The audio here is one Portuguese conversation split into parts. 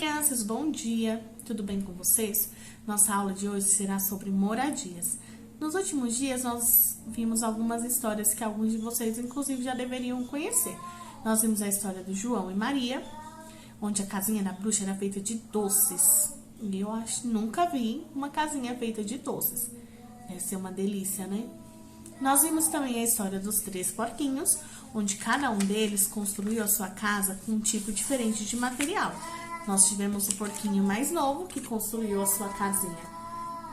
crianças, bom dia! Tudo bem com vocês? Nossa aula de hoje será sobre moradias. Nos últimos dias nós vimos algumas histórias que alguns de vocês inclusive já deveriam conhecer. Nós vimos a história do João e Maria, onde a casinha da bruxa era feita de doces. E eu nunca vi uma casinha feita de doces. Deve ser uma delícia, né? Nós vimos também a história dos 3 porquinhos, onde cada um deles construiu a sua casa com um tipo diferente de material. Nós tivemos o porquinho mais novo, que construiu a sua casinha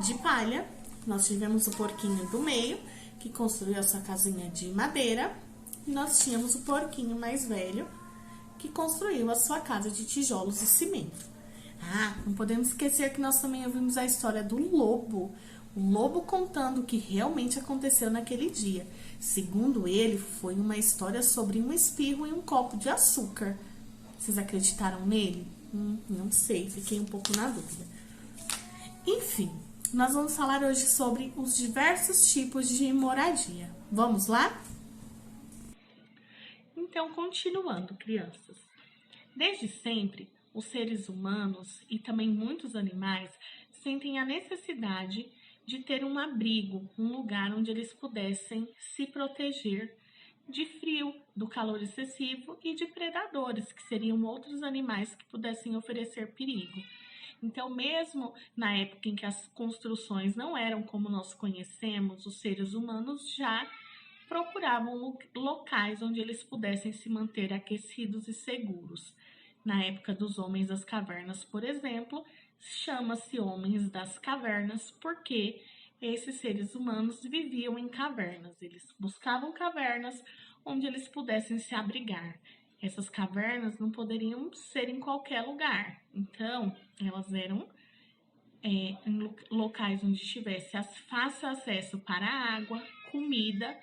de palha. Nós tivemos o porquinho do meio, que construiu a sua casinha de madeira. E nós tínhamos o porquinho mais velho, que construiu a sua casa de tijolos e cimento. Não podemos esquecer que nós também ouvimos a história do lobo. O lobo contando o que realmente aconteceu naquele dia. Segundo ele, foi uma história sobre um espirro e um copo de açúcar. Vocês acreditaram nele? Não sei, fiquei um pouco na dúvida. Enfim, nós vamos falar hoje sobre os diversos tipos de moradia. Vamos lá? Então, continuando, crianças. Desde sempre, os seres humanos e também muitos animais sentem a necessidade de ter um abrigo, um lugar onde eles pudessem se proteger de frio, do calor excessivo e de predadores, que seriam outros animais que pudessem oferecer perigo. Então, mesmo na época em que as construções não eram como nós conhecemos, os seres humanos já procuravam locais onde eles pudessem se manter aquecidos e seguros. Na época dos homens das cavernas, por exemplo, chama-se homens das cavernas porque esses seres humanos viviam em cavernas. Eles buscavam cavernas onde eles pudessem se abrigar. Essas cavernas não poderiam ser em qualquer lugar. Então, elas eram em locais onde tivesse fácil acesso para água, comida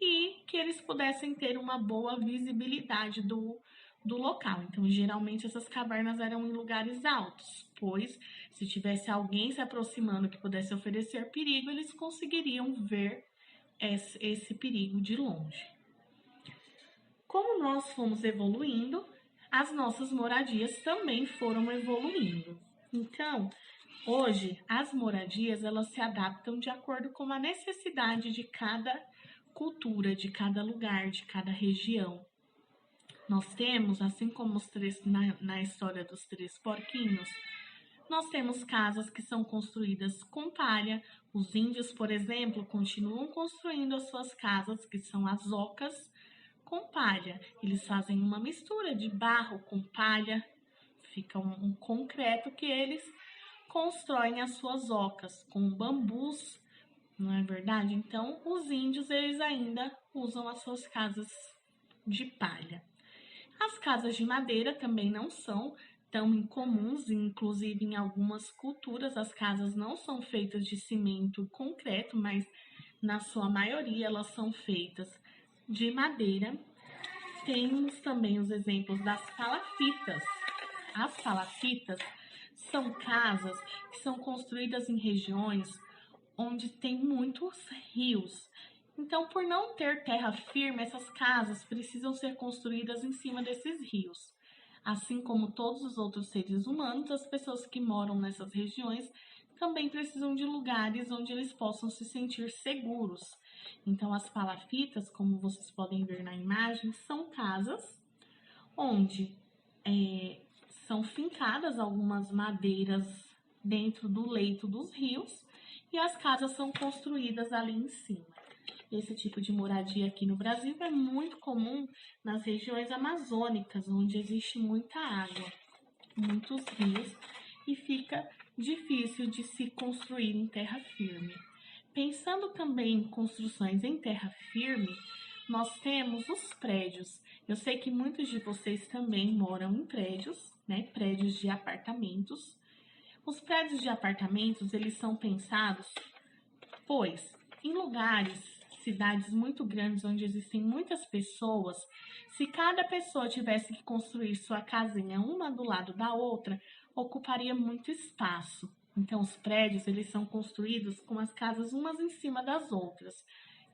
e que eles pudessem ter uma boa visibilidade do local. Então, geralmente, essas cavernas eram em lugares altos, pois se tivesse alguém se aproximando que pudesse oferecer perigo, eles conseguiriam ver esse perigo de longe. Como nós fomos evoluindo, as nossas moradias também foram evoluindo. Então, hoje, as moradias, elas se adaptam de acordo com a necessidade de cada cultura, de cada lugar, de cada região. Nós temos, assim como na história dos 3 porquinhos, nós temos casas que são construídas com palha. Os índios, por exemplo, continuam construindo as suas casas, que são as ocas, com palha. Eles fazem uma mistura de barro com palha, fica um concreto que eles constroem as suas ocas com bambus, não é verdade? Então, os índios, eles ainda usam as suas casas de palha. As casas de madeira também não são tão incomuns, inclusive em algumas culturas as casas não são feitas de cimento e concreto, mas na sua maioria elas são feitas de madeira. Temos também os exemplos das palafitas. As palafitas são casas que são construídas em regiões onde tem muitos rios. Então, por não ter terra firme, essas casas precisam ser construídas em cima desses rios. Assim como todos os outros seres humanos, as pessoas que moram nessas regiões também precisam de lugares onde eles possam se sentir seguros. Então, as palafitas, como vocês podem ver na imagem, são casas onde são fincadas algumas madeiras dentro do leito dos rios e as casas são construídas ali em cima. Esse tipo de moradia aqui no Brasil é muito comum nas regiões amazônicas, onde existe muita água, muitos rios, e fica difícil de se construir em terra firme. Pensando também em construções em terra firme, nós temos os prédios. Eu sei que muitos de vocês também moram em prédios, né? Prédios de apartamentos. Os prédios de apartamentos, eles são pensados, pois em lugares, cidades muito grandes onde existem muitas pessoas, se cada pessoa tivesse que construir sua casinha uma do lado da outra, ocuparia muito espaço. Então, os prédios, eles são construídos com as casas umas em cima das outras.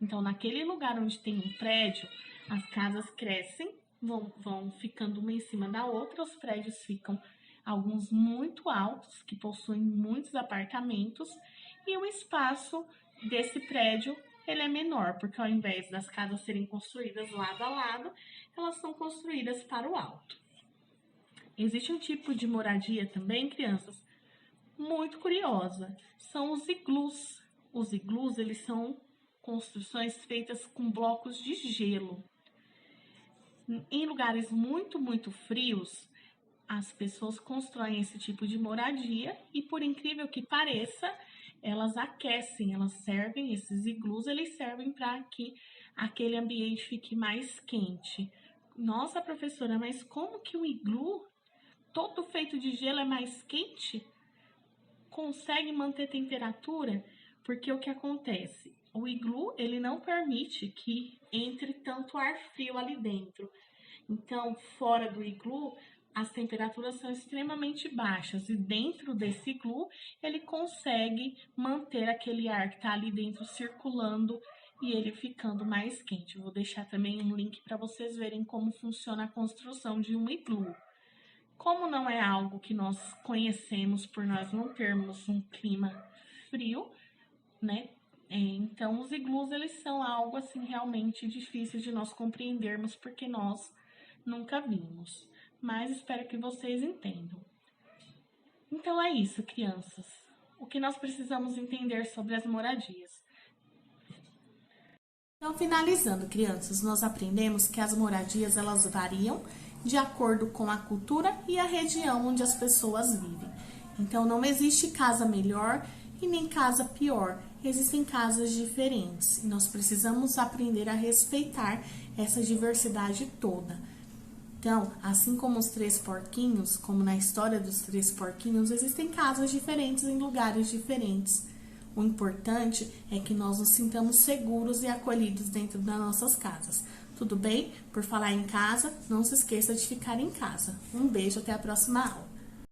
Então, naquele lugar onde tem um prédio, as casas crescem, vão ficando uma em cima da outra, os prédios ficam alguns muito altos, que possuem muitos apartamentos, e o espaço desse prédio ele é menor, porque ao invés das casas serem construídas lado a lado, elas são construídas para o alto. Existe um tipo de moradia também, crianças, muito curiosa, são os iglus. Os iglus, eles são construções feitas com blocos de gelo. Em lugares muito frios, as pessoas constroem esse tipo de moradia e, por incrível que pareça, elas aquecem, elas servem, esses iglus, eles servem para que aquele ambiente fique mais quente. Nossa, professora, mas como que o iglu, todo feito de gelo, é mais quente? Consegue manter temperatura? Porque o que acontece? O iglu, ele não permite que entre tanto ar frio ali dentro. Então, fora do iglu, as temperaturas são extremamente baixas e dentro desse iglu ele consegue manter aquele ar que está ali dentro circulando e ele ficando mais quente. Eu vou deixar também um link para vocês verem como funciona a construção de um iglu. Como não é algo que nós conhecemos por nós não termos um clima frio, né? Então, os iglus, eles são algo assim realmente difícil de nós compreendermos porque nós nunca vimos. Mas espero que vocês entendam. Então é isso, crianças. O que nós precisamos entender sobre as moradias. Então, finalizando, crianças, nós aprendemos que as moradias elas variam de acordo com a cultura e a região onde as pessoas vivem. Então, não existe casa melhor e nem casa pior. Existem casas diferentes e nós precisamos aprender a respeitar essa diversidade toda. Então, assim como os 3 porquinhos, como na história dos 3 porquinhos, existem casas diferentes em lugares diferentes. O importante é que nós nos sintamos seguros e acolhidos dentro das nossas casas. Tudo bem? Por falar em casa, não se esqueça de ficar em casa. Um beijo, até a próxima aula.